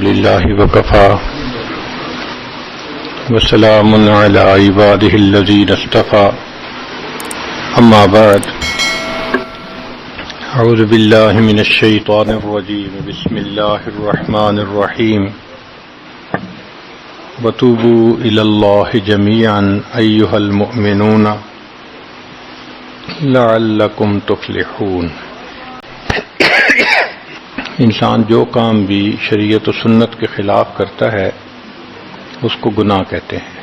لله وكفى وسلام على عباده الذين اصطفى أما بعد أعوذ بالله من الشيطان الرجيم بسم الله الرحمن الرحيم وتوبوا إلى الله جميعا أيها المؤمنون لعلكم تفلحون۔ انسان جو کام بھی شریعت و سنت کے خلاف کرتا ہے اس کو گناہ کہتے ہیں۔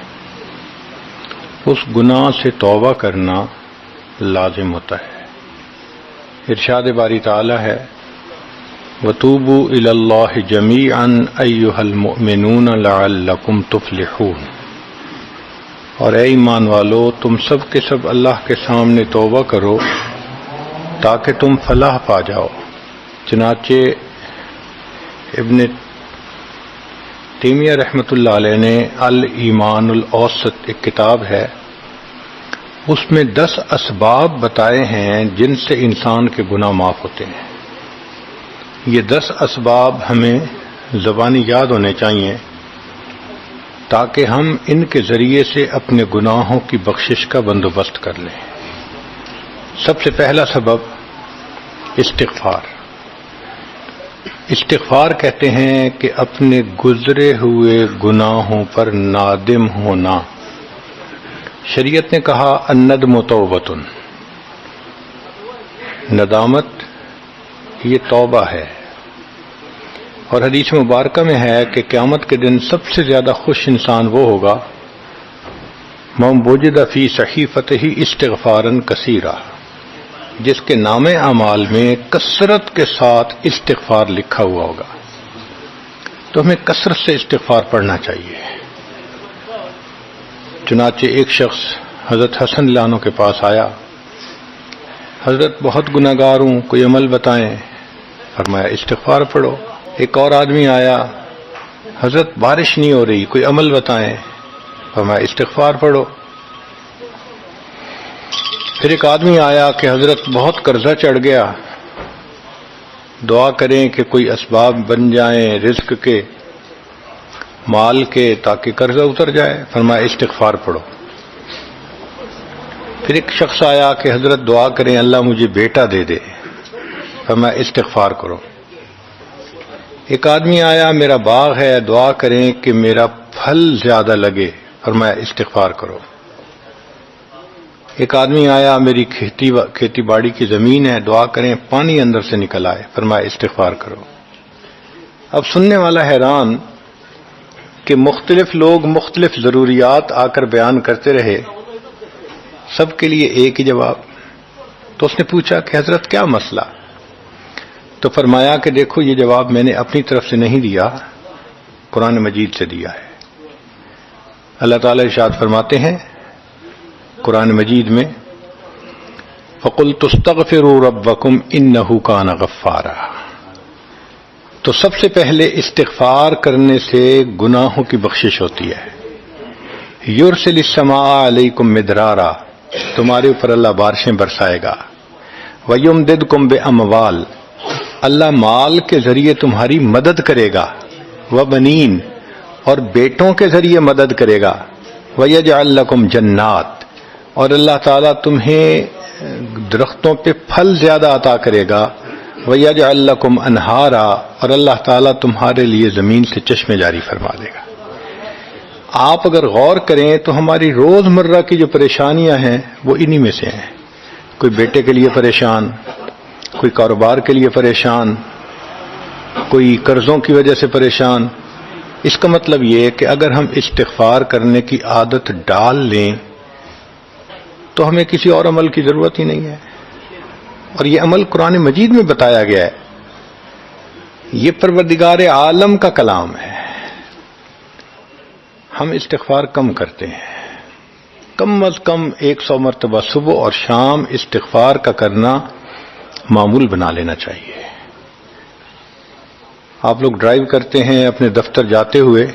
اس گناہ سے توبہ کرنا لازم ہوتا ہے۔ ارشاد باری تعالی ہے وَتُوبُوا إِلَى اللَّهِ جَمِيعًا أَيُّهَا الْمُؤْمِنُونَ لَعَلَّكُمْ تُفْلِحُونَ، اور اے ایمان والو تم سب کے سب اللہ کے سامنے توبہ کرو تاکہ تم فلاح پا جاؤ۔ چنانچہ ابن تیمیہ رحمۃ اللہ علیہ نے الایمان الاوسط ایک کتاب ہے، اس میں 10 اسباب بتائے ہیں جن سے انسان کے گناہ معاف ہوتے ہیں۔ یہ 10 اسباب ہمیں زبانی یاد ہونے چاہیے تاکہ ہم ان کے ذریعے سے اپنے گناہوں کی بخشش کا بندوبست کر لیں۔ سب سے پہلا سبب استغفار۔ استغفار کہتے ہیں کہ اپنے گزرے ہوئے گناہوں پر نادم ہونا۔ شریعت نے کہا الندم توبۃ، ندامت یہ توبہ ہے، اور حدیث مبارکہ میں ہے کہ قیامت کے دن سب سے زیادہ خوش انسان وہ ہوگا من وجد فی صحیفتہ استغفارا کثیرا، جس کے نام اعمال میں کثرت کے ساتھ استغفار لکھا ہوا ہوگا۔ تو ہمیں کثرت سے استغفار پڑھنا چاہیے۔ چنانچہ ایک شخص حضرت حسن اللہ عنہ کے پاس آیا، حضرت بہت گناہ گار ہوں، کوئی عمل بتائیں۔ فرمایا استغفار پڑھو۔ ایک اور آدمی آیا، حضرت بارش نہیں ہو رہی، کوئی عمل بتائیں۔ فرمایا استغفار پڑھو۔ پھر ایک آدمی آیا کہ حضرت بہت قرضہ چڑھ گیا، دعا کریں کہ کوئی اسباب بن جائیں رزق کے، مال کے، تاکہ قرضہ اتر جائے۔ فرمایا استغفار پڑھو۔ پھر ایک شخص آیا کہ حضرت دعا کریں اللہ مجھے بیٹا دے دے۔ فرمایا استغفار کرو۔ ایک آدمی آیا میرا باغ ہے، دعا کریں کہ میرا پھل زیادہ لگے۔ فرمایا استغفار کرو۔ ایک آدمی آیا میری کھیتی باڑی کی زمین ہے، دعا کریں پانی اندر سے نکل آئے۔ فرمایا استغفار کرو۔ اب سننے والا حیران کہ مختلف لوگ مختلف ضروریات آ کر بیان کرتے رہے، سب کے لیے ایک ہی جواب۔ تو اس نے پوچھا کہ حضرت کیا مسئلہ؟ تو فرمایا کہ دیکھو یہ جواب میں نے اپنی طرف سے نہیں دیا، قرآن مجید سے دیا ہے۔ اللہ تعالیٰ ارشاد فرماتے ہیں قرآن مجید میں فَقُلْتُ اسْتَغْفِرُوا رَبَّكُمْ إِنَّهُ كَانَ غَفَّارًا۔ تو سب سے پہلے استغفار کرنے سے گناہوں کی بخشش ہوتی ہے۔ یرسل السماء علیکم مدرارا، تمہارے اوپر اللہ بارشیں برسائے گا۔ ویمددکم باموال، اللہ مال کے ذریعے تمہاری مدد کرے گا۔ وبنین، اور بیٹوں کے ذریعے مدد کرے گا۔ ویجعل لکم جنات، اور اللہ تعالیٰ تمہیں درختوں پہ پھل زیادہ عطا کرے گا۔ وَيَجْعَلْ لَكُمْ أَنْهَارًا، اور اللہ تعالیٰ تمہارے لیے زمین سے چشمے جاری فرما دے گا۔ آپ اگر غور کریں تو ہماری روزمرہ کی جو پریشانیاں ہیں وہ انہی میں سے ہیں۔ کوئی بیٹے کے لیے پریشان، کوئی کاروبار کے لیے پریشان، کوئی قرضوں کی وجہ سے پریشان۔ اس کا مطلب یہ ہے کہ اگر ہم استغفار کرنے کی عادت ڈال لیں تو ہمیں کسی اور عمل کی ضرورت ہی نہیں ہے، اور یہ عمل قرآن مجید میں بتایا گیا ہے۔ یہ پروردگار عالم کا کلام ہے۔ ہم استغفار کم کرتے ہیں، کم از کم 100 مرتبہ صبح اور شام استغفار کا کرنا معمول بنا لینا چاہیے۔ آپ لوگ ڈرائیو کرتے ہیں اپنے دفتر جاتے ہوئے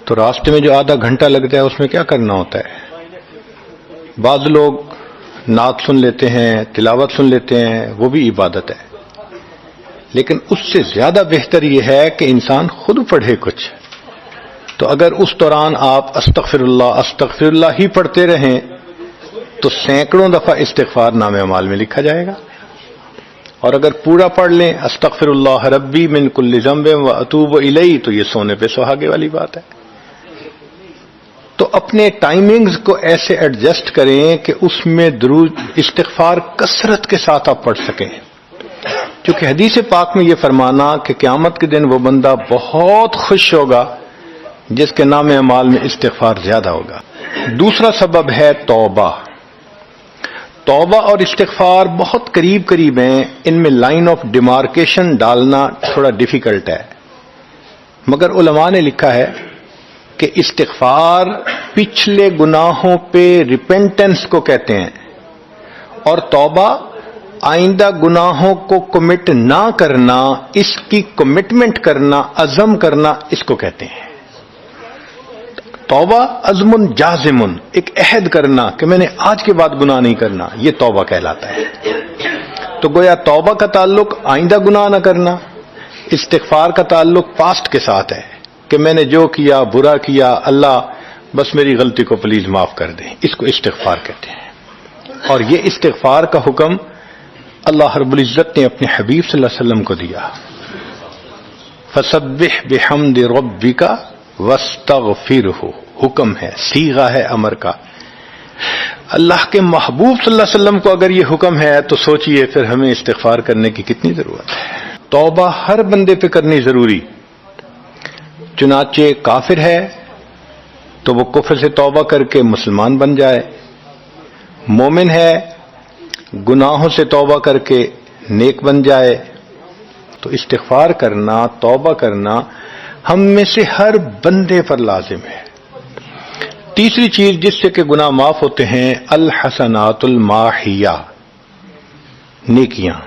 تو راستے میں جو آدھا گھنٹہ لگتا ہے اس میں کیا کرنا ہوتا ہے؟ بعض لوگ نعت سن لیتے ہیں، تلاوت سن لیتے ہیں، وہ بھی عبادت ہے۔ لیکن اس سے زیادہ بہتر یہ ہے کہ انسان خود پڑھے کچھ. تو اگر اس دوران آپ استغفر اللہ ہی پڑھتے رہیں تو سینکڑوں دفعہ استغفار نامہ اعمال میں لکھا جائے گا. اور اگر پورا پڑھ لیں استغفر اللہ ربی من کل ذنب و اتوب الیہ تو یہ سونے پہ سہاگے والی بات ہے. تو اپنے ٹائمنگز کو ایسے ایڈجسٹ کریں کہ اس میں درود استغفار کثرت کے ساتھ آپ پڑھ سکیں، کیونکہ حدیث پاک میں یہ فرمانا کہ قیامت کے دن وہ بندہ بہت خوش ہوگا جس کے نام اعمال میں استغفار زیادہ ہوگا. دوسرا سبب ہے توبہ. توبہ اور استغفار بہت قریب قریب ہیں، ان میں لائن آف ڈیمارکیشن ڈالنا تھوڑا ڈیفیکلٹ ہے، مگر علماء نے لکھا ہے کہ استغفار پچھلے گناہوں پہ ریپینٹنس کو کہتے ہیں، اور توبہ آئندہ گناہوں کو کمٹ نہ کرنا، اس کی کمٹمنٹ کرنا، عزم کرنا، اس کو کہتے ہیں. توبہ عزم جازم، ایک عہد کرنا کہ میں نے آج کے بعد گناہ نہیں کرنا، یہ توبہ کہلاتا ہے. تو گویا توبہ کا تعلق آئندہ گناہ نہ کرنا، استغفار کا تعلق پاسٹ کے ساتھ ہے کہ میں نے جو کیا برا کیا، اللہ بس میری غلطی کو پلیز معاف کر دیں، اس کو استغفار کہتے ہیں. اور یہ استغفار کا حکم اللہ رب العزت نے اپنے حبیب صلی اللہ علیہ وسلم کو دیا. فسبح بحمد ربک واستغفرہ، حکم ہے، صیغہ ہے امر کا. اللہ کے محبوب صلی اللہ علیہ وسلم کو اگر یہ حکم ہے تو سوچئے پھر ہمیں استغفار کرنے کی کتنی ضرورت ہے. توبہ ہر بندے پہ کرنی ضروری. چنانچہ کافر ہے تو وہ کفر سے توبہ کر کے مسلمان بن جائے، مومن ہے گناہوں سے توبہ کر کے نیک بن جائے. تو استغفار کرنا، توبہ کرنا ہم میں سے ہر بندے پر لازم ہے. تیسری چیز جس سے کہ گناہ معاف ہوتے ہیں، الحسنات الماحیہ، نیکیاں.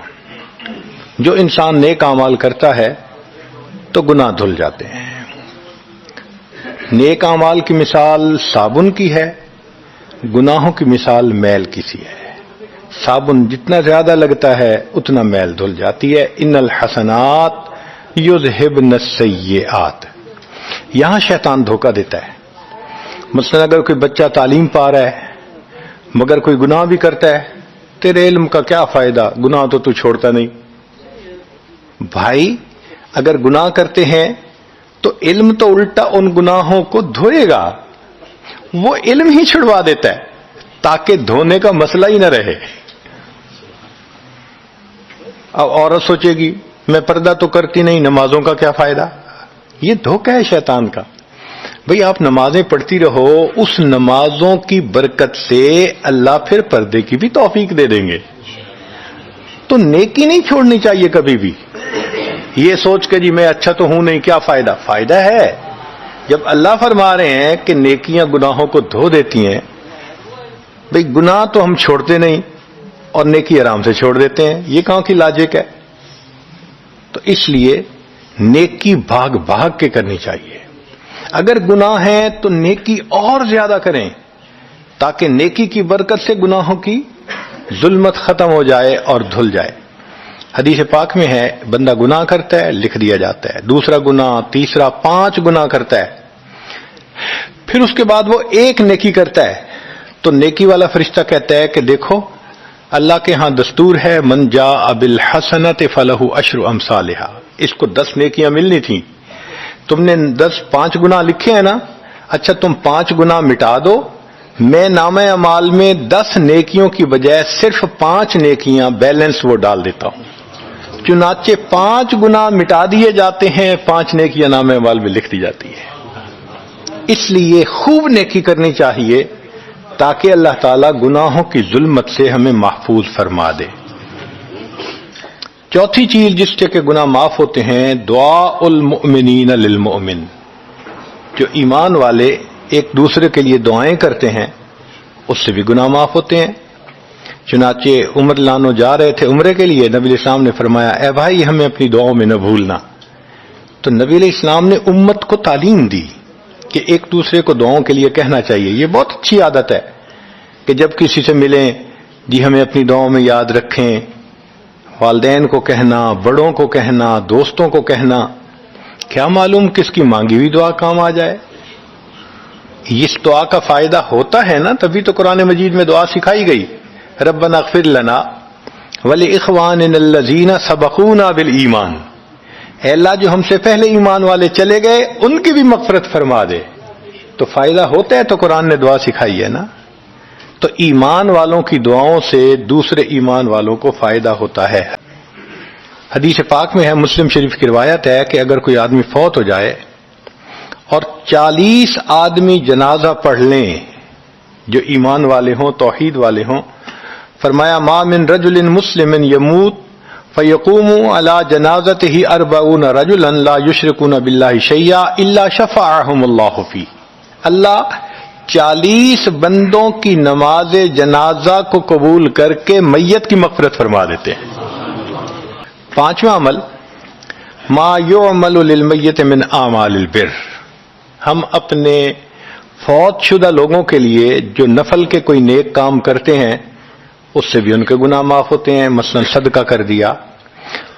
جو انسان نیک اعمال کرتا ہے تو گناہ دھل جاتے ہیں. نیک اعمال کی مثال صابن کی ہے، گناہوں کی مثال میل کی سی ہے. صابن جتنا زیادہ لگتا ہے اتنا میل دھل جاتی ہے. ان الحسنات یذہبن السیئات. یہاں شیطان دھوکہ دیتا ہے. مثلا اگر کوئی بچہ تعلیم پا رہا ہے مگر کوئی گناہ بھی کرتا ہے، تیرے علم کا کیا فائدہ، گناہ تو چھوڑتا نہیں. بھائی اگر گناہ کرتے ہیں تو علم تو الٹا ان گناہوں کو دھوئے گا، وہ علم ہی چھڑوا دیتا ہے تاکہ دھونے کا مسئلہ ہی نہ رہے. اب عورت سوچے گی میں پردہ تو کرتی نہیں، نمازوں کا کیا فائدہ. یہ دھوکہ ہے شیطان کا. بھئی آپ نمازیں پڑھتی رہو، اس نمازوں کی برکت سے اللہ پھر پردے کی بھی توفیق دے دیں گے. تو نیکی نہیں چھوڑنی چاہیے کبھی بھی. یہ سوچ کے جی میں اچھا تو ہوں نہیں، کیا فائدہ. فائدہ ہے. جب اللہ فرما رہے ہیں کہ نیکیاں گناہوں کو دھو دیتی ہیں، بھئی گناہ تو ہم چھوڑتے نہیں اور نیکی آرام سے چھوڑ دیتے ہیں، یہ کہاں کی لاجک ہے. تو اس لیے نیکی بھاگ بھاگ کے کرنی چاہیے. اگر گناہ ہیں تو نیکی اور زیادہ کریں تاکہ نیکی کی برکت سے گناہوں کی ظلمت ختم ہو جائے اور دھل جائے. حدیث پاک میں ہے بندہ گناہ کرتا ہے لکھ دیا جاتا ہے، دوسرا گناہ، تیسرا، 5 گناہ کرتا ہے، پھر اس کے بعد وہ ایک نیکی کرتا ہے تو نیکی والا فرشتہ کہتا ہے کہ دیکھو اللہ کے ہاں دستور ہے من جاء بالحسنۃ فلہ عشر امثالھا. اس کو 10 نیکیاں ملنی تھیں، تم نے 5 گناہ لکھے ہیں نا، اچھا تم 5 گناہ مٹا دو، میں نامہ اعمال میں 10 نیکیوں کی بجائے صرف 5 نیکیاں بیلنس وہ ڈال دیتا ہوں. چنانچہ 5 گناہ مٹا دیے جاتے ہیں، 5 نیکیاں نامہ اعمال میں لکھ دی جاتی ہے. اس لیے خوب نیکی کرنی چاہیے تاکہ اللہ تعالیٰ گناہوں کی ظلمت سے ہمیں محفوظ فرما دے. چوتھی چیز جس سے کہ گناہ معاف ہوتے ہیں، دعاء المؤمنین للمؤمن. جو ایمان والے ایک دوسرے کے لیے دعائیں کرتے ہیں اس سے بھی گناہ معاف ہوتے ہیں. چنانچہ عمر لانو جا رہے تھے عمرے کے لیے، نبی علیہ السلام نے فرمایا اے بھائی ہمیں اپنی دعاؤں میں نہ بھولنا. تو نبی علیہ السلام نے امت کو تعلیم دی کہ ایک دوسرے کو دعاؤں کے لیے کہنا چاہیے. یہ بہت اچھی عادت ہے کہ جب کسی سے ملیں جی ہمیں اپنی دعاؤں میں یاد رکھیں، والدین کو کہنا، بڑوں کو کہنا، دوستوں کو کہنا، کیا معلوم کس کی مانگی ہوئی دعا کام آ جائے۔ اس دعا کا فائدہ ہوتا ہے نا، تبھی تو قرآن مجید میں دعا سکھائی گئی، ربنا اغفر لنا ولاخواننا الذین سبقونا بالایمان، اے اللہ جو ہم سے پہلے ایمان والے چلے گئے ان کی بھی مغفرت فرما دے۔ تو فائدہ ہوتا ہے تو قرآن نے دعا سکھائی ہے نا۔ تو ایمان والوں کی دعاؤں سے دوسرے ایمان والوں کو فائدہ ہوتا ہے۔ حدیث پاک میں ہے، مسلم شریف کی روایت ہے کہ اگر کوئی آدمی فوت ہو جائے اور 40 آدمی جنازہ پڑھ لیں جو ایمان والے ہوں، توحید والے ہوں، فرمایا ما من رجل مسلم یموت فیقوم علی جنازتہ 40 رجلا لا یشرکون باللہ شیئا الا شفعهم اللہ فی، اللہ 40 بندوں کی نماز جنازہ کو قبول کر کے میت کی مغفرت فرما دیتے ہیں۔ پانچواں عمل، ما یعمل للمیت من اعمال البر، ہم اپنے فوت شدہ لوگوں کے لیے جو نفل کے کوئی نیک کام کرتے ہیں اس سے بھی ان کے گناہ معاف ہوتے ہیں۔ مثلا صدقہ کر دیا،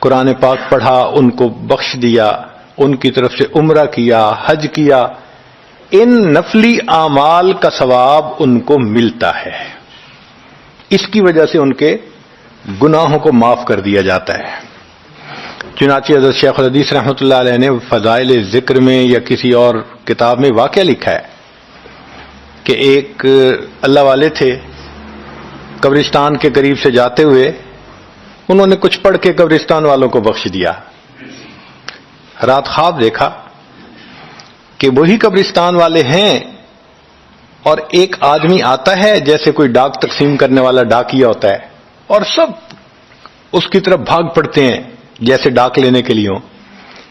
قرآن پاک پڑھا، ان کو بخش دیا، ان کی طرف سے عمرہ کیا، حج کیا، ان نفلی اعمال کا ثواب ان کو ملتا ہے، اس کی وجہ سے ان کے گناہوں کو معاف کر دیا جاتا ہے۔ چنانچہ حضرت شیخ الحدیث رحمۃ اللہ علیہ نے فضائل ذکر میں یا کسی اور کتاب میں واقعہ لکھا ہے کہ ایک اللہ والے تھے، قبرستان کے قریب سے جاتے ہوئے انہوں نے کچھ پڑھ کے قبرستان والوں کو بخش دیا۔ رات خواب دیکھا کہ وہی قبرستان والے ہیں اور ایک آدمی آتا ہے جیسے کوئی ڈاک تقسیم کرنے والا ڈاکیا ہوتا ہے، اور سب اس کی طرف بھاگ پڑتے ہیں جیسے ڈاک لینے کے لیے ہوں۔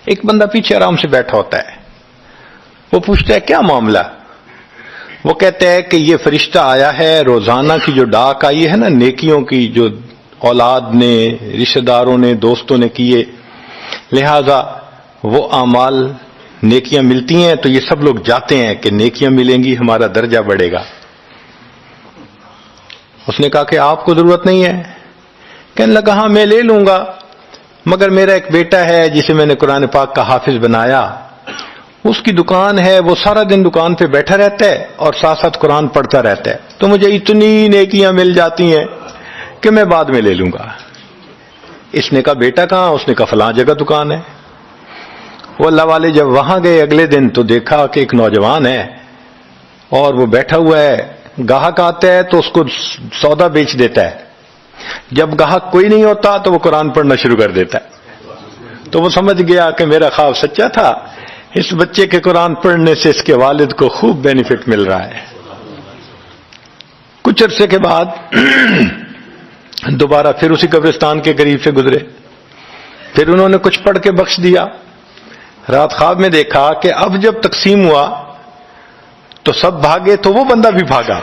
ایک بندہ پیچھے آرام سے بیٹھا ہوتا ہے، وہ پوچھتا ہے کیا معاملہ؟ وہ کہتے ہیں کہ یہ فرشتہ آیا ہے، روزانہ کی جو ڈاک آئی ہے نا نیکیوں کی، جو اولاد نے، رشتہ داروں نے، دوستوں نے کیے، لہذا وہ اعمال نیکیاں ملتی ہیں تو یہ سب لوگ جاتے ہیں کہ نیکیاں ملیں گی، ہمارا درجہ بڑھے گا۔ اس نے کہا کہ آپ کو ضرورت نہیں ہے؟ کہنے لگا ہاں میں لے لوں گا، مگر میرا ایک بیٹا ہے جسے میں نے قرآن پاک کا حافظ بنایا، اس کی دکان ہے، وہ سارا دن دکان پہ بیٹھا رہتا ہے اور ساتھ ساتھ قرآن پڑھتا رہتا ہے، تو مجھے اتنی نیکیاں مل جاتی ہیں کہ میں بعد میں لے لوں گا۔ اس نے کہا بیٹا کہاں؟ اس نے کہا فلاں جگہ دکان ہے۔ وہ اللہ والے جب وہاں گئے اگلے دن تو دیکھا کہ ایک نوجوان ہے اور وہ بیٹھا ہوا ہے، گاہک آتا ہے تو اس کو سودا بیچ دیتا ہے، جب گاہک کوئی نہیں ہوتا تو وہ قرآن پڑھنا شروع کر دیتا ہے۔ تو وہ سمجھ گیا کہ میرا خواب سچا تھا، اس بچے کے قرآن پڑھنے سے اس کے والد کو خوب بینیفٹ مل رہا ہے۔ کچھ عرصے کے بعد دوبارہ پھر اسی قبرستان کے قریب سے گزرے، پھر انہوں نے کچھ پڑھ کے بخش دیا۔ رات خواب میں دیکھا کہ اب جب تقسیم ہوا تو سب بھاگے تو وہ بندہ بھی بھاگا۔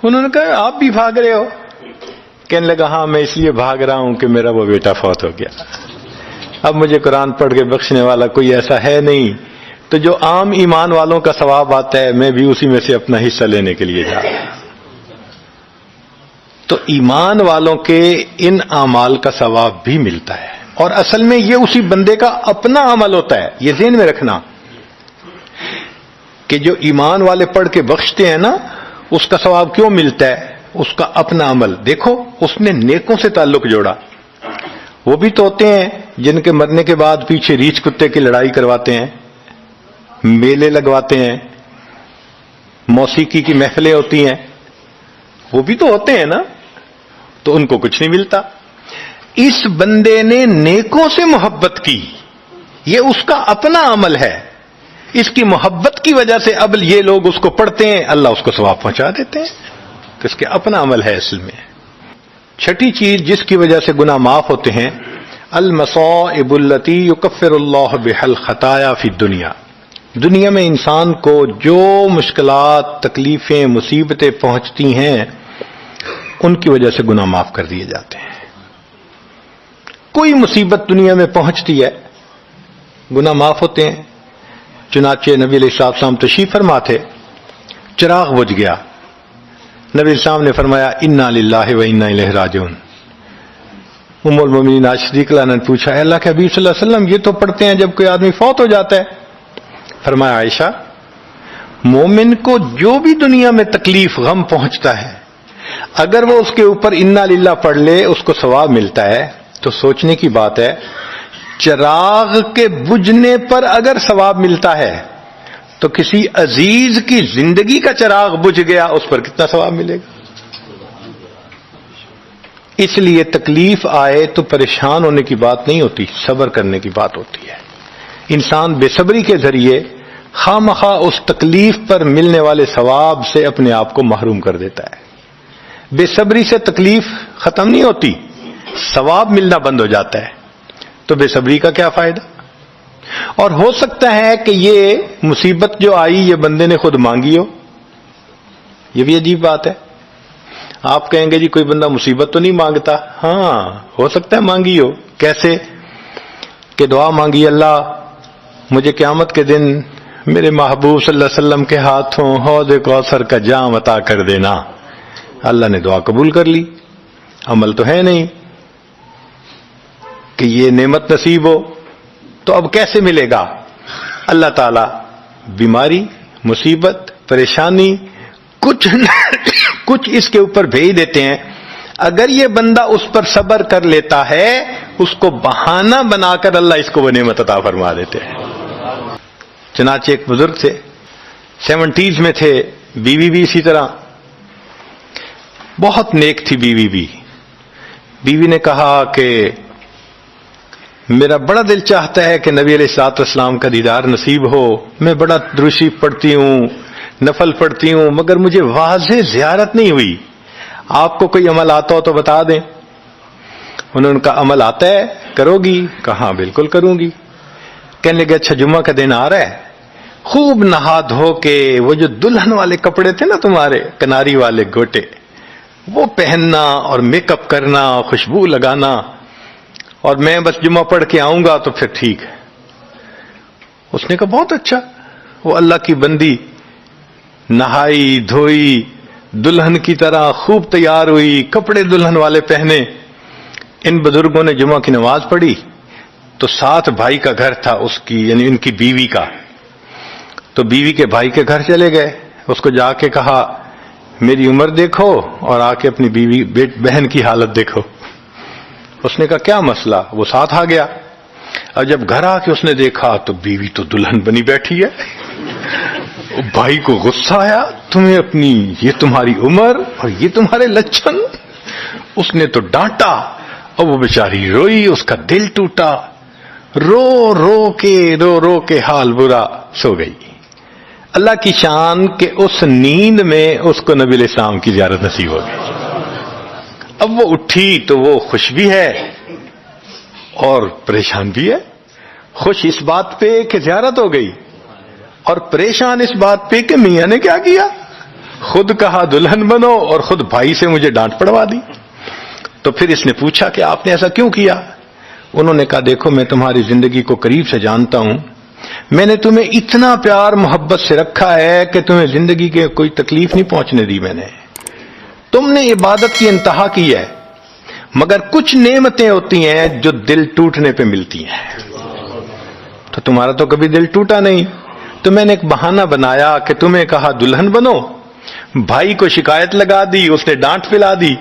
انہوں نے کہا آپ بھی بھاگ رہے ہو؟ کہنے لگا ہاں میں اس لیے بھاگ رہا ہوں کہ میرا وہ بیٹا فوت ہو گیا، اب مجھے قرآن پڑھ کے بخشنے والا کوئی ایسا ہے نہیں، تو جو عام ایمان والوں کا ثواب آتا ہے میں بھی اسی میں سے اپنا حصہ لینے کے لیے جا رہا ہوں۔ تو ایمان والوں کے ان اعمال کا ثواب بھی ملتا ہے، اور اصل میں یہ اسی بندے کا اپنا عمل ہوتا ہے۔ یہ ذہن میں رکھنا کہ جو ایمان والے پڑھ کے بخشتے ہیں نا، اس کا ثواب کیوں ملتا ہے؟ اس کا اپنا عمل۔ دیکھو اس نے نیکوں سے تعلق جوڑا۔ وہ بھی تو ہوتے ہیں جن کے مرنے کے بعد پیچھے ریچھ کتے کی لڑائی کرواتے ہیں، میلے لگواتے ہیں، موسیقی کی محفلیں ہوتی ہیں، وہ بھی تو ہوتے ہیں نا، تو ان کو کچھ نہیں ملتا۔ اس بندے نے نیکوں سے محبت کی، یہ اس کا اپنا عمل ہے، اس کی محبت کی وجہ سے اب یہ لوگ اس کو پڑھتے ہیں، اللہ اس کو ثواب پہنچا دیتے ہیں، تو اس کے اپنا عمل ہے اصل میں۔ چھٹی چیز جس کی وجہ سے گناہ معاف ہوتے ہیں، المصائب التی یکفر اللہ بها الخطایا فی الدنیا، دنیا میں انسان کو جو مشکلات، تکلیفیں، مصیبتیں پہنچتی ہیں ان کی وجہ سے گناہ معاف کر دیے جاتے ہیں۔ کوئی مصیبت دنیا میں پہنچتی ہے گناہ معاف ہوتے ہیں۔ چنانچہ نبی علیہ السلام تشریف فرما تھے، چراغ بجھ گیا، نبی السلام نے فرمایا انا للہ و انا الیہ راجعون، ام المومنین عائشہ صدیقہ نے پوچھا اے اللہ کے حبیب صلی اللہ علیہ وسلم یہ تو پڑھتے ہیں جب کوئی آدمی فوت ہو جاتا ہے. فرمایا عائشہ مومن کو جو بھی دنیا میں تکلیف غم پہنچتا ہے اگر وہ اس کے اوپر انا للہ پڑھ لے اس کو ثواب ملتا ہے. تو سوچنے کی بات ہے چراغ کے بجھنے پر اگر ثواب ملتا ہے تو کسی عزیز کی زندگی کا چراغ بجھ گیا اس پر کتنا ثواب ملے گا. اس لیے تکلیف آئے تو پریشان ہونے کی بات نہیں ہوتی، صبر کرنے کی بات ہوتی ہے. انسان بے صبری کے ذریعے خواہ مخواہ اس تکلیف پر ملنے والے ثواب سے اپنے آپ کو محروم کر دیتا ہے. بے صبری سے تکلیف ختم نہیں ہوتی، ثواب ملنا بند ہو جاتا ہے. تو بے صبری کا کیا فائدہ؟ اور ہو سکتا ہے کہ یہ مصیبت جو آئی یہ بندے نے خود مانگی ہو. یہ بھی عجیب بات ہے. آپ کہیں گے جی کوئی بندہ مصیبت تو نہیں مانگتا. ہاں ہو سکتا ہے مانگی ہو. کیسے کہ دعا مانگی اللہ مجھے قیامت کے دن میرے محبوب صلی اللہ علیہ وسلم کے ہاتھوں حوض کوثر کا جام عطا کر دینا. اللہ نے دعا قبول کر لی. عمل تو ہے نہیں کہ یہ نعمت نصیب ہو. تو اب کیسے ملے گا؟ اللہ تعالی بیماری مصیبت پریشانی کچھ اس کے اوپر بھیج دیتے ہیں. اگر یہ بندہ اس پر صبر کر لیتا ہے اس کو بہانہ بنا کر اللہ اس کو وہ نعمت عطا فرما دیتے ہیں. چنانچہ ایک بزرگ تھے 70s میں تھے، بیوی بھی اسی طرح بہت نیک تھی. بیوی نے کہا کہ میرا بڑا دل چاہتا ہے کہ نبی علیہ الصلوۃ والسلام کا دیدار نصیب ہو. میں بڑا درود شریف پڑھتی ہوں نفل پڑھتی ہوں مگر مجھے واضح زیارت نہیں ہوئی. آپ کو کوئی عمل آتا ہو تو بتا دیں. انہوں نے کہا عمل آتا ہے کرو گی؟ کہا بالکل کروں گی. کہنے لگے اچھا جمعہ کا دن آ رہا ہے خوب نہا دھو کے وہ جو دلہن والے کپڑے تھے نا تمہارے کناری والے گوٹے وہ پہننا اور میک اپ کرنا خوشبو لگانا اور میں بس جمعہ پڑھ کے آؤں گا تو پھر ٹھیک ہے. اس نے کہا بہت اچھا. وہ اللہ کی بندی نہائی دھوئی دلہن کی طرح خوب تیار ہوئی کپڑے دلہن والے پہنے. ان بزرگوں نے جمعہ کی نماز پڑھی تو ساتھ بھائی کا گھر تھا اس کی یعنی ان کی بیوی کا. تو بیوی کے بھائی کے گھر چلے گئے. اس کو جا کے کہا میری عمر دیکھو اور آ کے اپنی بیوی بہن کی حالت دیکھو. اس نے کہا کیا مسئلہ؟ وہ ساتھ آ گیا. اور جب گھر آ کے اس نے دیکھا تو بیوی تو دلہن بنی بیٹھی ہے. بھائی کو غصہ آیا تمہیں اپنی یہ تمہاری عمر اور یہ تمہارے لچھن. اس نے تو ڈانٹا اور وہ بیچاری روئی اس کا دل ٹوٹا. رو رو کے حال برا سو گئی. اللہ کی شان کہ اس نیند میں اس کو نبی علیہ السلام کی زیارت نصیب ہو گئی. اب وہ اٹھی تو وہ خوش بھی ہے اور پریشان بھی ہے. خوش اس بات پہ کہ زیارت ہو گئی اور پریشان اس بات پہ کہ میاں نے کیا کیا، خود کہا دلہن بنو اور خود بھائی سے مجھے ڈانٹ پڑوا دی. تو پھر اس نے پوچھا کہ آپ نے ایسا کیوں کیا؟ انہوں نے کہا دیکھو میں تمہاری زندگی کو قریب سے جانتا ہوں. میں نے تمہیں اتنا پیار محبت سے رکھا ہے کہ تمہیں زندگی کے کوئی تکلیف نہیں پہنچنے دی. میں نے تم نے عبادت کی انتہا کی ہے مگر کچھ نعمتیں ہوتی ہیں جو دل ٹوٹنے پہ ملتی ہیں. تو تمہارا تو کبھی دل ٹوٹا نہیں. تو میں نے ایک بہانہ بنایا کہ تمہیں کہا دلہن بنو، بھائی کو شکایت لگا دی اس نے ڈانٹ پلا دی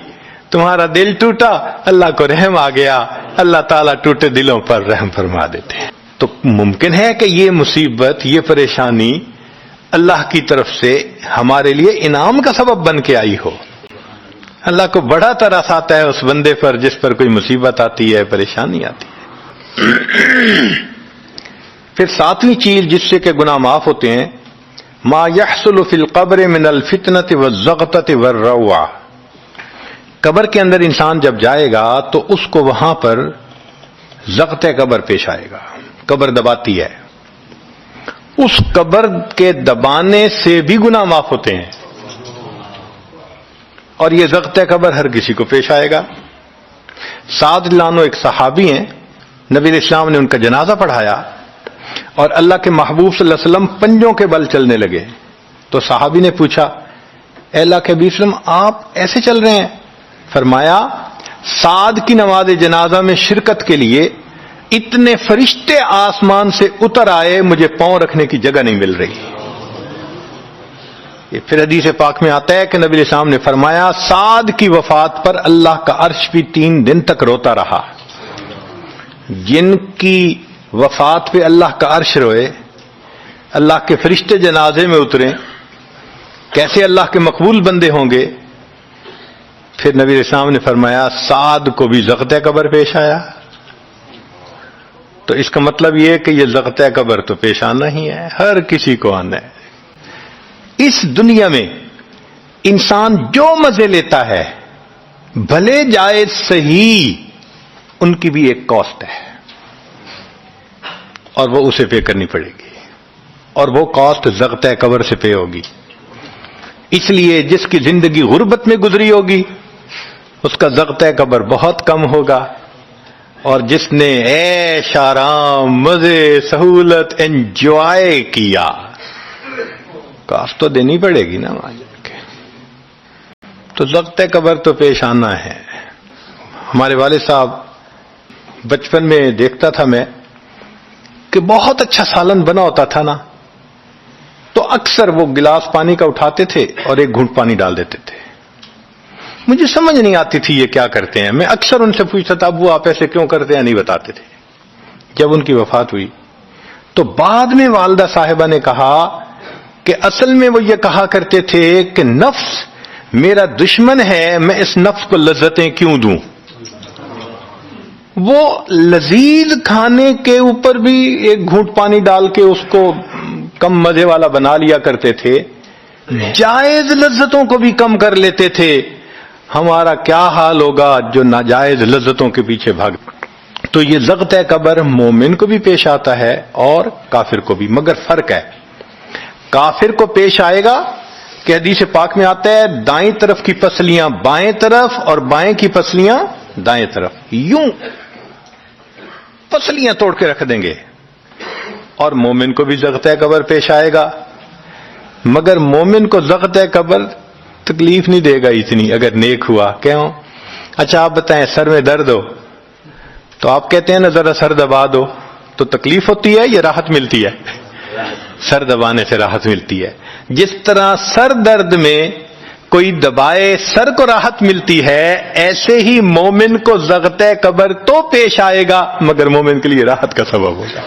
تمہارا دل ٹوٹا. اللہ کو رحم آ گیا. اللہ تعالیٰ ٹوٹے دلوں پر رحم فرما دیتے ہیں. تو ممکن ہے کہ یہ مصیبت یہ پریشانی اللہ کی طرف سے ہمارے لیے انعام کا سبب بن کے آئی ہو. اللہ کو بڑا ترس آتا ہے اس بندے پر جس پر کوئی مصیبت آتی ہے پریشانی آتی ہے. پھر ساتویں چیز جس سے کہ گناہ معاف ہوتے ہیں ما يحصل فی القبر من الفتنة والزغطة والروعة. قبر کے اندر انسان جب جائے گا تو اس کو وہاں پر زغط قبر پیش آئے گا. قبر دباتی ہے. اس قبر کے دبانے سے بھی گناہ معاف ہوتے ہیں اور یہ زغط قبر ہر کسی کو پیش آئے گا. سعد لانو ایک صحابی ہیں، نبی علیہ السلام نے ان کا جنازہ پڑھایا اور اللہ کے محبوب صلی اللہ علیہ وسلم پنجوں کے بل چلنے لگے. تو صحابی نے پوچھا اے اللہ کے حبیب صلی اللہ علیہ وسلم آپ ایسے چل رہے ہیں؟ فرمایا سعد کی نماز جنازہ میں شرکت کے لیے اتنے فرشتے آسمان سے اتر آئے، مجھے پاؤں رکھنے کی جگہ نہیں مل رہی۔ یہ پھر حدیث پاک میں آتا ہے کہ نبی علیہ السلام نے فرمایا سعد کی وفات پر اللہ کا عرش بھی 3 دن تک روتا رہا۔ جن کی وفات پہ اللہ کا عرش روئے، اللہ کے فرشتے جنازے میں اتریں، کیسے اللہ کے مقبول بندے ہوں گے؟ پھر نبی علیہ السلام نے فرمایا سعد کو بھی ضغط قبر پیش آیا۔ تو اس کا مطلب یہ ہے کہ یہ ضغط قبر تو پیش آنا ہی ہے، ہر کسی کو آنا ہے۔ اس دنیا میں انسان جو مزے لیتا ہے، بھلے جائز صحیح، ان کی بھی ایک کاسٹ ہے اور وہ اسے پے کرنی پڑے گی، اور وہ کاسٹ ضغط قبر سے پے ہوگی۔ اس لیے جس کی زندگی غربت میں گزری ہوگی اس کا ضغط قبر بہت کم ہوگا، اور جس نے عیش آرام مزے سہولت انجوائے کیا، کاسٹ تو دینی پڑے گی نا وہاں جا کے۔ تو ضغط قبر تو پیش آنا ہے۔ ہمارے والد صاحب بچپن میں دیکھتا تھا میں کہ بہت اچھا سالن بنا ہوتا تھا نا، تو اکثر وہ گلاس پانی کا اٹھاتے تھے اور ایک گھونٹ پانی ڈال دیتے تھے۔ مجھے سمجھ نہیں آتی تھی یہ کیا کرتے ہیں، میں اکثر ان سے پوچھتا تھا ابو آپ ایسے کیوں کرتے ہیں، نہیں بتاتے تھے۔ جب ان کی وفات ہوئی تو بعد میں والدہ صاحبہ نے کہا کہ اصل میں وہ یہ کہا کرتے تھے کہ نفس میرا دشمن ہے، میں اس نفس کو لذتیں کیوں دوں۔ وہ لذیذ کھانے کے اوپر بھی ایک گھونٹ پانی ڈال کے اس کو کم مزے والا بنا لیا کرتے تھے، جائز لذتوں کو بھی کم کر لیتے تھے۔ ہمارا کیا حال ہوگا جو ناجائز لذتوں کے پیچھے بھاگ۔ تو یہ ضغط قبر مومن کو بھی پیش آتا ہے اور کافر کو بھی، مگر فرق ہے، کافر کو پیش آئے گا کہ حدیث پاک میں آتا ہے دائیں طرف کی پسلیاں بائیں طرف اور بائیں کی پسلیاں دائیں طرف، یوں پسلیاں توڑ کے رکھ دیں گے۔ اور مومن کو بھی ضغط قبر پیش آئے گا، مگر مومن کو ضغط قبر تکلیف نہیں دے گا اتنی اگر نیک ہوا۔ کیوں؟ اچھا آپ بتائیں سر میں درد ہو تو آپ کہتے ہیں نا ذرا سر دبا دو، تو تکلیف ہوتی ہے یا راحت ملتی ہے؟ سر دبانے سے راحت ملتی ہے۔ جس طرح سر درد میں کوئی دبائے سر کو راحت ملتی ہے، ایسے ہی مومن کو ضغط قبر تو پیش آئے گا مگر مومن کے لیے راحت کا سبب ہوگا۔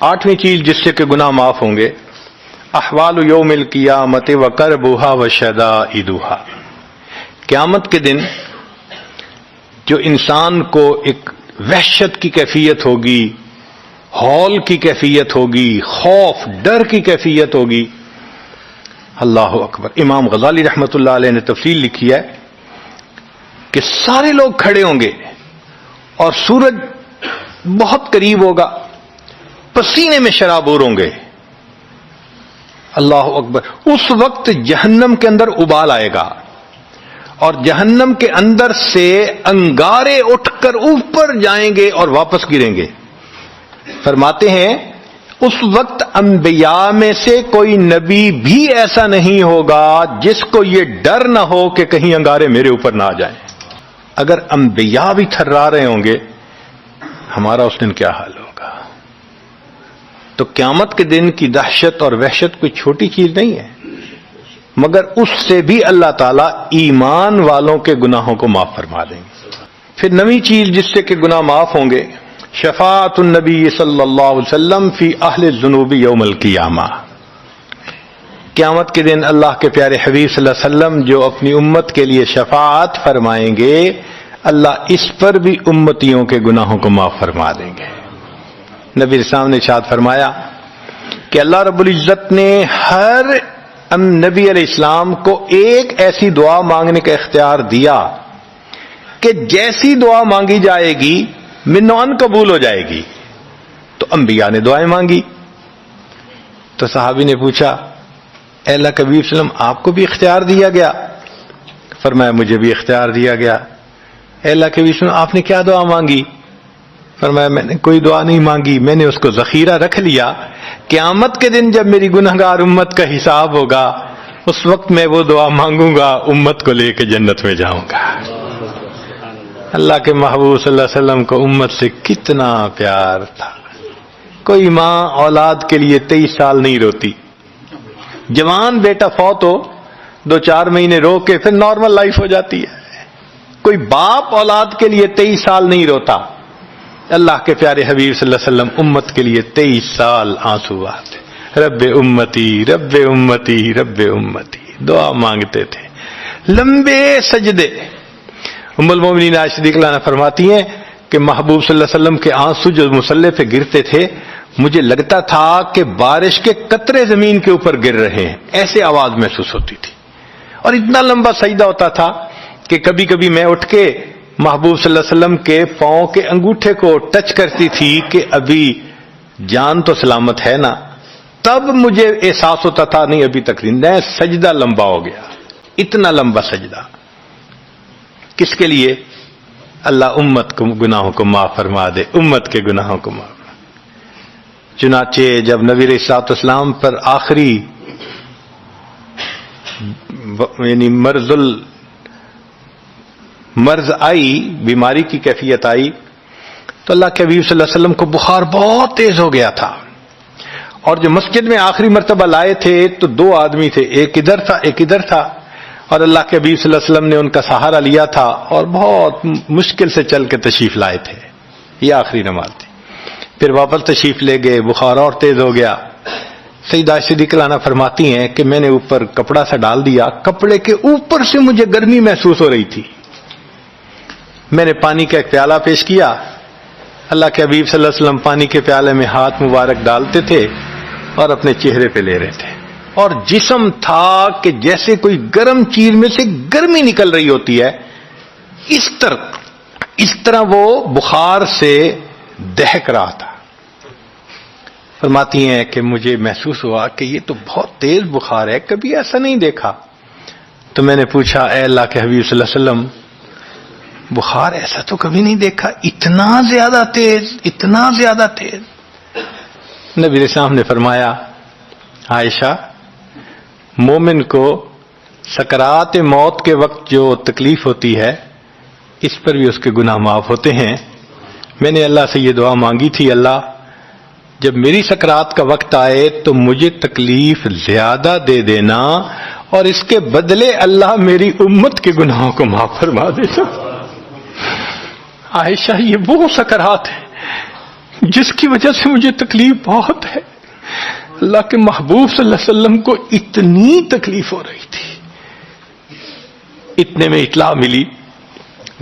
8ویں چیز جس سے کہ گناہ معاف ہوں گے، احوال یوم القیامت وقربها وشدائدها، قیامت کے دن جو انسان کو ایک وحشت کی کیفیت ہوگی، ہول کی کیفیت ہوگی، خوف ڈر کی کیفیت ہوگی۔ اللہ اکبر۔ امام غزالی رحمۃ اللہ علیہ نے تفصیل لکھی ہے کہ سارے لوگ کھڑے ہوں گے اور سورج بہت قریب ہوگا، پسینے میں شرابور ہوں گے۔ اللہ اکبر۔ اس وقت جہنم کے اندر ابال آئے گا اور جہنم کے اندر سے انگارے اٹھ کر اوپر جائیں گے اور واپس گریں گے۔ فرماتے ہیں اس وقت انبیاء میں سے کوئی نبی بھی ایسا نہیں ہوگا جس کو یہ ڈر نہ ہو کہ کہیں انگارے میرے اوپر نہ آ جائیں۔ اگر انبیاء بھی تھرا رہے ہوں گے، ہمارا اس دن کیا حال ہوگا؟ تو قیامت کے دن کی دہشت اور وحشت کوئی چھوٹی چیز نہیں ہے، مگر اس سے بھی اللہ تعالیٰ ایمان والوں کے گناہوں کو معاف فرما دیں گے۔ پھر 9ویں چیز جس سے کہ گناہ معاف ہوں گے، شفاعت النبی صلی اللہ علیہ وسلم فی اہل الذنوب یوم القیامہ، قیامت کے دن اللہ کے پیارے حبیب صلی اللہ علیہ وسلم جو اپنی امت کے لیے شفاعت فرمائیں گے، اللہ اس پر بھی امتیوں کے گناہوں کو معاف فرما دیں گے۔ نبی اسلام نے ارشاد فرمایا کہ اللہ رب العزت نے ہر نبی علیہ السلام کو ایک ایسی دعا مانگنے کا اختیار دیا کہ جیسی دعا مانگی جائے گی منوان قبول ہو جائے گی۔ تو انبیاء نے دعائیں مانگی، تو صحابی نے پوچھا اے اللہ کے حبیب صلی اللہ علیہ وسلم آپ کو بھی اختیار دیا گیا؟ فرمایا مجھے بھی اختیار دیا گیا۔ اے اللہ کے حبیب صلی اللہ علیہ وسلم آپ نے کیا دعا مانگی؟ فرمایا میں نے کوئی دعا نہیں مانگی، میں نے اس کو ذخیرہ رکھ لیا، قیامت کے دن جب میری گنہگار امت کا حساب ہوگا اس وقت میں وہ دعا مانگوں گا، امت کو لے کے جنت میں جاؤں گا۔ اللہ کے محبوب صلی اللہ علیہ وسلم کو امت سے کتنا پیار تھا. کوئی ماں اولاد کے لیے 23 سال نہیں روتی. جوان بیٹا فوت ہو 2-4 مہینے رو کے پھر نارمل لائف ہو جاتی ہے. کوئی باپ اولاد کے لیے 23 سال نہیں روتا. اللہ کے پیارے حبیب صلی اللہ علیہ وسلم امت کے لیے 23 سال آنسو بہاتے. رب امتی رب امتی رب امتی دعا مانگتے تھے. لمبے سجدے. ام المومنین عائشہ صدیقہ عنہا فرماتی ہیں کہ محبوب صلی اللہ علیہ وسلم کے آنسو جو مصلی پہ گرتے تھے مجھے لگتا تھا کہ بارش کے قطرے زمین کے اوپر گر رہے ہیں، ایسے آواز محسوس ہوتی تھی. اور اتنا لمبا سجدہ ہوتا تھا کہ کبھی کبھی میں اٹھ کے محبوب صلی اللہ علیہ وسلم کے پاؤں کے انگوٹھے کو ٹچ کرتی تھی کہ ابھی جان تو سلامت ہے نا. تب مجھے احساس ہوتا تھا نہیں ابھی تک زندہ ہے. سجدہ لمبا ہو گیا. اتنا لمبا سجدہ کس کے لیے؟ اللہ امت کو گناہوں کو معاف فرما دے، امت کے گناہوں کو معاف. چنانچہ جب نبی علیہ الصلوۃ والسلام پر آخری یعنی مرض آئی، بیماری کی کیفیت آئی، تو اللہ کے حبیب صلی اللہ علیہ وسلم کو بخار بہت تیز ہو گیا تھا. اور جو مسجد میں آخری مرتبہ لائے تھے تو 2 آدمی تھے، ایک ادھر تھا ایک ادھر تھا، اور اللہ کے حبیب صلی اللہ علیہ وسلم نے ان کا سہارا لیا تھا اور بہت مشکل سے چل کے تشریف لائے تھے. یہ آخری نماز تھی. پھر واپس تشریف لے گئے، بخار اور تیز ہو گیا. سیدہ عائشہ صدیقہ عنہا فرماتی ہیں کہ میں نے اوپر کپڑا سا ڈال دیا، کپڑے کے اوپر سے مجھے گرمی محسوس ہو رہی تھی. میں نے پانی کا ایک پیالہ پیش کیا. اللہ کے حبیب صلی اللہ علیہ وسلم پانی کے پیالے میں ہاتھ مبارک ڈالتے تھے اور اپنے چہرے پہ لے رہے تھے. اور جسم تھا کہ جیسے کوئی گرم چیز میں سے گرمی نکل رہی ہوتی ہے، اس طرح وہ بخار سے دہک رہا تھا. فرماتی ہیں کہ مجھے محسوس ہوا کہ یہ تو بہت تیز بخار ہے، کبھی ایسا نہیں دیکھا. تو میں نے پوچھا اے اللہ کے حبیب صلی اللہ علیہ وسلم، بخار ایسا تو کبھی نہیں دیکھا، اتنا زیادہ تیز اتنا زیادہ تیز. نبی علیہ السلام نے فرمایا عائشہ، مومن کو سکرات موت کے وقت جو تکلیف ہوتی ہے اس پر بھی اس کے گناہ معاف ہوتے ہیں. میں نے اللہ سے یہ دعا مانگی تھی، اللہ جب میری سکرات کا وقت آئے تو مجھے تکلیف زیادہ دے دینا اور اس کے بدلے اللہ میری امت کے گناہوں کو معاف فرما دینا. عائشہ یہ وہ سکرات ہے جس کی وجہ سے مجھے تکلیف بہت ہے. اللہ کے محبوب صلی اللہ علیہ وسلم کو اتنی تکلیف ہو رہی تھی. اتنے میں اطلاع ملی،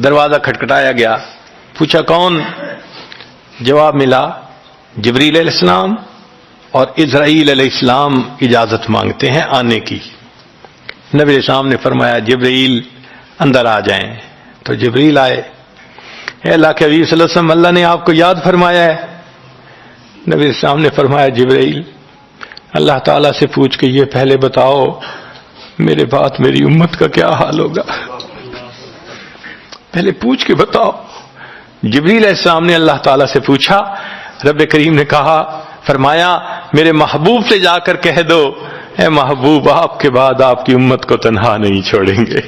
دروازہ کھٹکھٹایا گیا. پوچھا کون؟ جواب ملا جبریل علیہ السلام اور اسرائیل علیہ السلام اجازت مانگتے ہیں آنے کی. نبی علیہ السلام نے فرمایا جبریل اندر آ جائیں. تو جبریل آئے. اے اللہ کے حبیب صلی اللہ علیہ وسلم، اللہ نے آپ کو یاد فرمایا ہے. نبی علیہ السلام نے فرمایا جبریل اللہ تعالیٰ سے پوچھ کے یہ پہلے بتاؤ میرے بعد میری امت کا کیا حال ہوگا، پہلے پوچھ کے بتاؤ. جبریل علیہ السلام نے اللہ تعالیٰ سے پوچھا. رب کریم نے کہا، فرمایا میرے محبوب سے جا کر کہہ دو اے محبوب آپ کے بعد آپ کی امت کو تنہا نہیں چھوڑیں گے.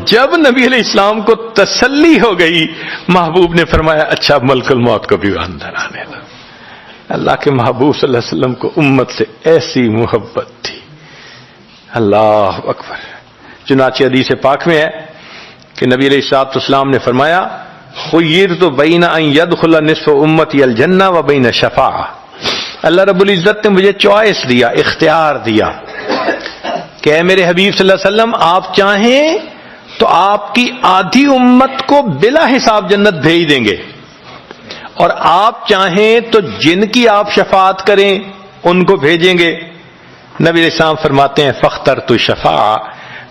جب نبی علیہ السلام کو تسلی ہو گئی، محبوب نے فرمایا اچھا ملک الموت کو بھی اندر آنے دو. اللہ کے محبوب صلی اللہ علیہ وسلم کو امت سے ایسی محبت تھی. اللہ اکبر. چنانچہ حدیث پاک میں ہے کہ نبی علیہ الصلوۃ والسلام نے فرمایا خیرت بین ان یدخل نصف امتی الجنہ و بین شفاعہ. اللہ رب العزت نے مجھے چوائس دیا، اختیار دیا کہ اے میرے حبیب صلی اللہ علیہ وسلم آپ چاہیں تو آپ کی آدھی امت کو بلا حساب جنت بھیج دیں گے، اور آپ چاہیں تو جن کی آپ شفاعت کریں ان کو بھیجیں گے. نبی علیہ السلام فرماتے ہیں فاخترت الشفاعہ،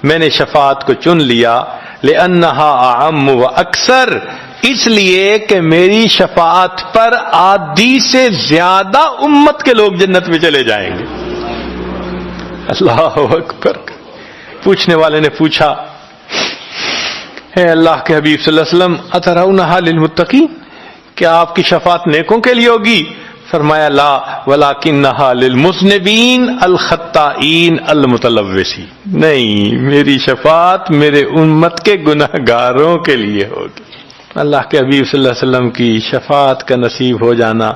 میں نے شفاعت کو چن لیا، لأنہا اعم و اکثر، اس لیے کہ میری شفاعت پر آدھی سے زیادہ امت کے لوگ جنت میں چلے جائیں گے. اللہ اکبر. پوچھنے والے نے پوچھا اے اللہ کے حبیب صلی اللہ علیہ وسلم اترونہا للمتقین، کیا آپ کی شفاعت نیکوں کے لیے ہوگی؟ فرمایا لا ولکنہا للمذنبین الخطائین المتلوثین، نہیں میری شفاعت میرے امت کے گناہگاروں کے لیے ہوگی. اللہ کے حبیب صلی اللہ علیہ وسلم کی شفاعت کا نصیب ہو جانا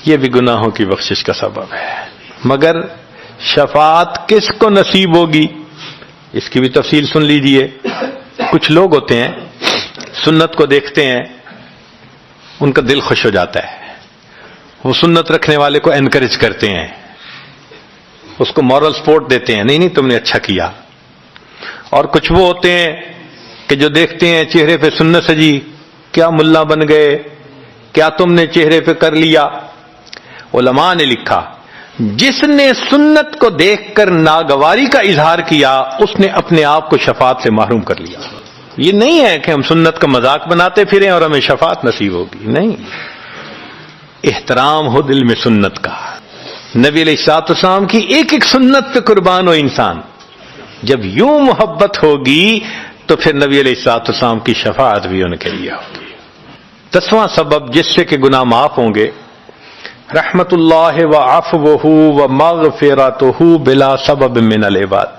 یہ بھی گناہوں کی بخشش کا سبب ہے. مگر شفاعت کس کو نصیب ہوگی اس کی بھی تفصیل سن لیجئے. کچھ لوگ ہوتے ہیں سنت کو دیکھتے ہیں ان کا دل خوش ہو جاتا ہے, وہ سنت رکھنے والے کو انکریج کرتے ہیں, اس کو مورل سپورٹ دیتے ہیں, نہیں تم نے اچھا کیا. اور کچھ وہ ہوتے ہیں کہ جو دیکھتے ہیں چہرے پہ سنت سجی, کیا ملا بن گئے, کیا تم نے چہرے پہ کر لیا. علماء نے لکھا جس نے سنت کو دیکھ کر ناگواری کا اظہار کیا اس نے اپنے آپ کو شفاعت سے محروم کر لیا. یہ نہیں ہے کہ ہم سنت کا مذاق بناتے پھریں اور ہمیں شفاعت نصیب ہوگی, نہیں. احترام ہو دل میں سنت کا. نبی علیہ الصلوۃ والسلام کی ایک ایک سنت پہ قربان ہو انسان. جب یوں محبت ہوگی تو پھر نبی علیہ الصلوۃ والسلام کی شفاعت بھی ان کے لیے ہوگی. 10واں سبب جس سے کہ گناہ معاف ہوں گے, رحمت اللہ وعفوہ ومغفرتہ بلا سبب من العباد.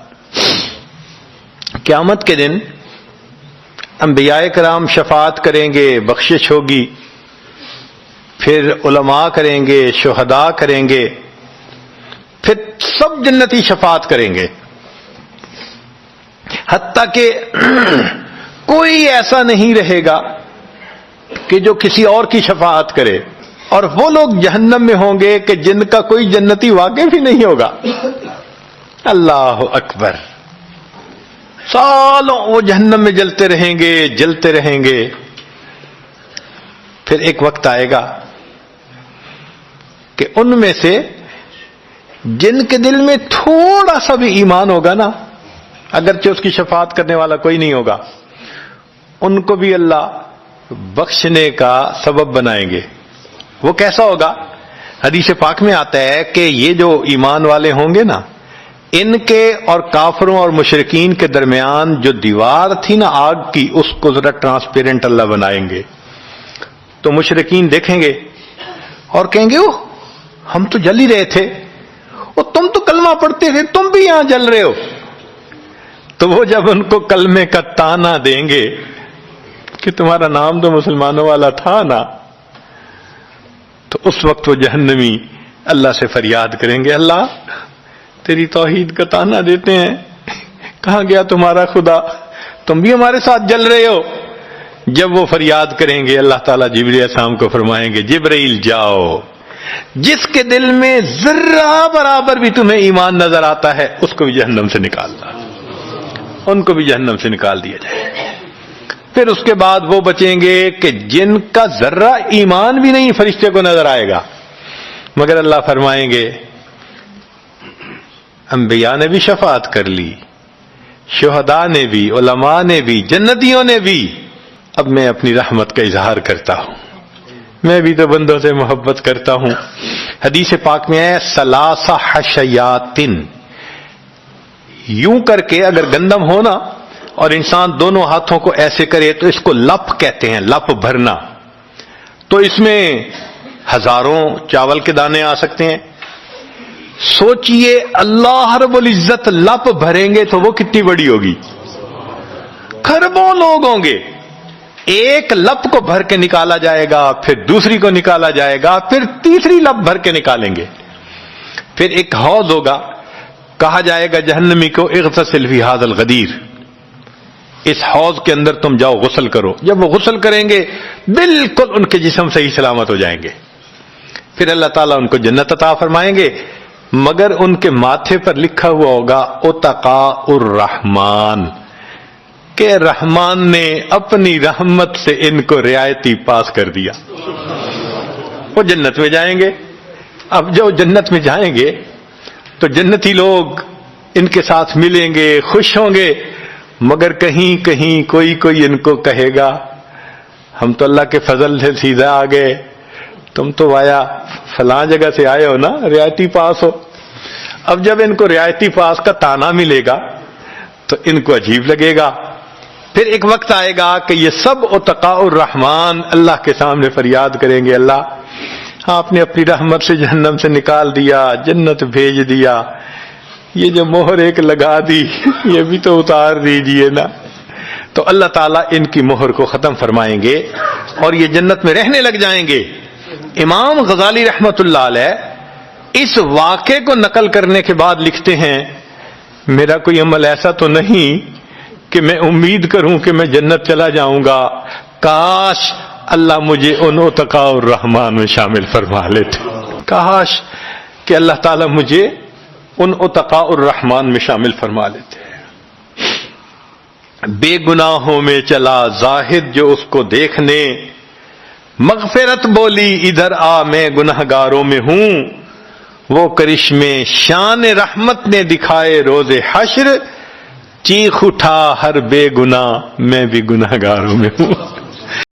قیامت کے دن انبیاء کرام شفاعت کریں گے, بخشش ہوگی, پھر علماء کریں گے, شہداء کریں گے, پھر سب جنتی شفاعت کریں گے, حتیٰ کہ کوئی ایسا نہیں رہے گا کہ جو کسی اور کی شفاعت کرے. اور وہ لوگ جہنم میں ہوں گے کہ جن کا کوئی جنتی واقف ہی نہیں ہوگا. اللہ اکبر. سالوں وہ جہنم میں جلتے رہیں گے, جلتے رہیں گے. پھر ایک وقت آئے گا کہ ان میں سے جن کے دل میں تھوڑا سا بھی ایمان ہوگا نا, اگرچہ اس کی شفاعت کرنے والا کوئی نہیں ہوگا, ان کو بھی اللہ بخشنے کا سبب بنائیں گے. وہ کیسا ہوگا؟ حدیث پاک میں آتا ہے کہ یہ جو ایمان والے ہوں گے نا, ان کے اور کافروں اور مشرکین کے درمیان جو دیوار تھی نا آگ کی, اس کو ذرا ٹرانسپیرنٹ اللہ بنائیں گے. تو مشرکین دیکھیں گے اور کہیں گے اوہ ہم تو جل ہی رہے تھے, اور تم تو کلمہ پڑھتے تھے, تم بھی یہاں جل رہے ہو. تو وہ جب ان کو کلمے کا تانا دیں گے کہ تمہارا نام تو مسلمانوں والا تھا نا, تو اس وقت وہ جہنمی اللہ سے فریاد کریں گے, اللہ تیری توحید کا تانا دیتے ہیں, کہاں گیا تمہارا خدا, تم بھی ہمارے ساتھ جل رہے ہو. جب وہ فریاد کریں گے اللہ تعالیٰ جبرائیل علیہ السلام کو فرمائیں گے جبرائیل جاؤ, جس کے دل میں ذرہ برابر بھی تمہیں ایمان نظر آتا ہے اس کو بھی جہنم سے نکالنا, ان کو بھی جہنم سے نکال دیا جائے. پھر اس کے بعد وہ بچیں گے کہ جن کا ذرہ ایمان بھی نہیں فرشتے کو نظر آئے گا, مگر اللہ فرمائیں گے انبیاء نے بھی شفاعت کر لی, شہداء نے بھی, علماء نے بھی, جنتیوں نے بھی, اب میں اپنی رحمت کا اظہار کرتا ہوں, میں بھی تو بندوں سے محبت کرتا ہوں. حدیث پاک میں ہے ثلاث حشیات, یوں کر کے اگر گندم ہونا اور انسان دونوں ہاتھوں کو ایسے کرے تو اس کو لپ کہتے ہیں, لپ بھرنا. تو اس میں ہزاروں چاول کے دانے آ سکتے ہیں. سوچئے اللہ رب العزت لپ بھریں گے تو وہ کتنی بڑی ہوگی, کھربوں لوگ ہوں گے. ایک لپ کو بھر کے نکالا جائے گا, پھر دوسری کو نکالا جائے گا, پھر تیسری لپ بھر کے نکالیں گے. پھر ایک حوض ہوگا, کہا جائے گا جہنمی کو اغتسل فی ھذا الغدیر, اس حوض کے اندر تم جاؤ غسل کرو. جب وہ غسل کریں گے بالکل ان کے جسم صحیح سلامت ہو جائیں گے. پھر اللہ تعالیٰ ان کو جنت عطا فرمائیں گے, مگر ان کے ماتھے پر لکھا ہوا ہوگا اتقاء الرحمن, کہ رحمان نے اپنی رحمت سے ان کو رعایتی پاس کر دیا. وہ جنت میں جائیں گے. اب جو جنت میں جائیں گے تو جنتی لوگ ان کے ساتھ ملیں گے, خوش ہوں گے, مگر کہیں کہیں کوئی ان کو کہے گا ہم تو اللہ کے فضل سے سیدھا آ گئے, تم تو وایا فلاں جگہ سے آئے ہو نا, رعایتی پاس ہو. اب جب ان کو رعایتی پاس کا تانا ملے گا تو ان کو عجیب لگے گا. پھر ایک وقت آئے گا کہ یہ سب اتقاء الرحمن اللہ کے سامنے فریاد کریں گے, اللہ آپ نے اپنی رحمت سے جہنم سے نکال دیا, جنت بھیج دیا, یہ جو مہر ایک لگا دی یہ بھی تو اتار دیجئے نا. تو اللہ تعالیٰ ان کی مہر کو ختم فرمائیں گے اور یہ جنت میں رہنے لگ جائیں گے۔ امام غزالی رحمت اللہ علیہ اس واقعے کو نقل کرنے کے بعد لکھتے ہیں میرا کوئی عمل ایسا تو نہیں کہ میں امید کروں کہ میں جنت چلا جاؤں گا، کاش اللہ مجھے ان اتقاء الرحمان میں شامل فرما لیتے، کاش کہ اللہ تعالیٰ مجھے ان اتقاء الرحمان میں شامل فرما لیتے۔ بے گناہوں میں چلا زاہد جو اس کو دیکھنے، مغفرت بولی ادھر آ میں گنہگاروں میں ہوں، وہ کرشمے شان رحمت نے دکھائے روز حشر، چیخ اٹھا ہر بے گناہ میں بھی گنہگاروں میں ہوں۔